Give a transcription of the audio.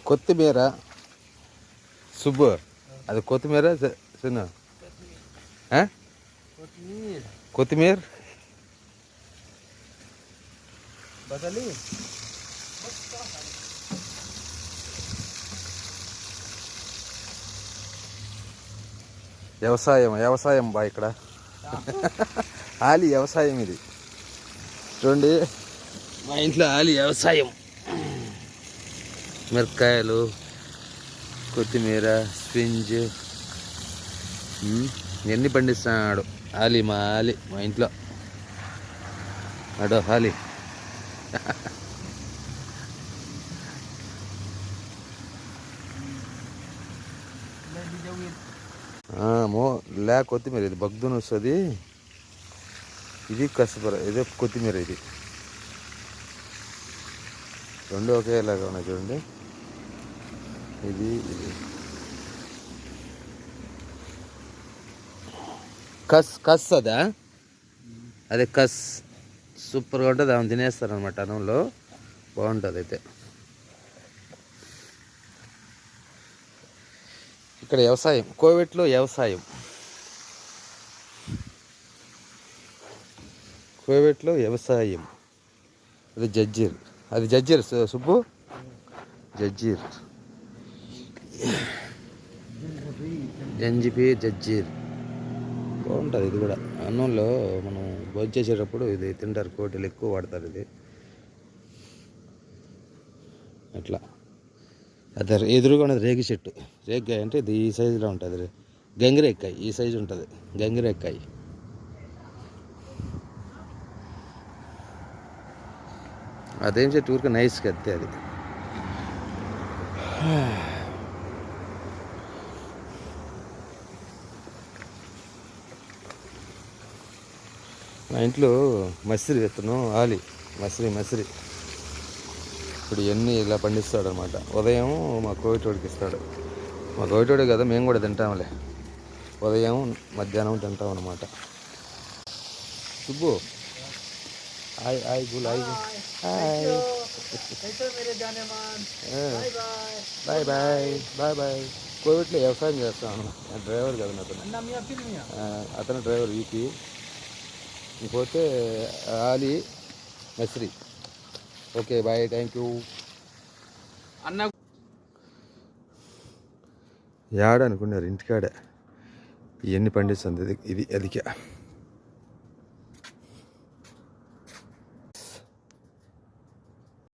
కొత్తిమీర సుబ్బు, అది కొత్తిమీర చిన్న కొత్తిమీర బదలి వ్యవసాయం బా ఇక్కడ ఆలి వ్యవసాయం ఇది చూడండి. మా ఇంట్లో ఆలి వ్యవసాయం, మిరపకాయలు, కొత్తిమీర, స్పింజ్ ఇవన్నీ పండిస్తున్నాడు ఆలి. మా ఇంట్లో అడో ఆలి. కొత్తిమీర ఇది బగ్దును వస్తుంది. ఇది కసపర, ఇది కొత్తిమీర. ఇది రెండు ఒకేలాగా ఉన్నాయి చూడండి. ఇది కస్ అదే కస్ సూపర్గా ఉంటుంది. ఆమె తినేస్తారనమాట అన్నంలో, బాగుంటుంది. అయితే ఇక్కడ వ్యవసాయం, కోవిట్లో వ్యవసాయం, అది జడ్జీర్ సుబ్బు, జడ్జీర్ జడ్జీర్ బాగుంటుంది. ఇది కూడా అన్నంలో మనం భోజనం చేసేటప్పుడు ఇది తింటారు, కోటిలు ఎక్కువ వాడతారు ఇది. అట్లా అదే ఎదురుగా ఉన్నది రేగి చెట్టు. రేగికాయ అంటే ఇది ఈ సైజులో ఉంటుంది. గంగిరేకాయ ఈ సైజు ఉంటుంది, గంగిరేకాయ. అదేం చెట్టు ఊరికే నైస్గా అంతే అది. మా ఇంట్లో మసిరి విత్తనం ఆలి, మసిరి ఇప్పుడు ఇవన్నీ ఇలా పండిస్తాడు అనమాట. ఉదయం మా కోవిటోడికి ఇస్తాడు. మా కోవిటోడే కదా, మేము కూడా తింటాంలే. ఉదయం మధ్యాహ్నం తింటాం అనమాట. సుబ్బు హాయ్ గుల్ హాయ్ బాయ్. కోవిట్లో వ్యవసాయం చేస్తాను. డ్రైవర్ కదా అతను డ్రైవర్ వీపీ. పోతే ఆలి మసిరి. ఓకే బాయ్, థ్యాంక్ యూ అన్న. యాడ అనుకున్నారు ఇంటికాడ ఇవన్నీ పండిస్తుంది. ఇది అదికే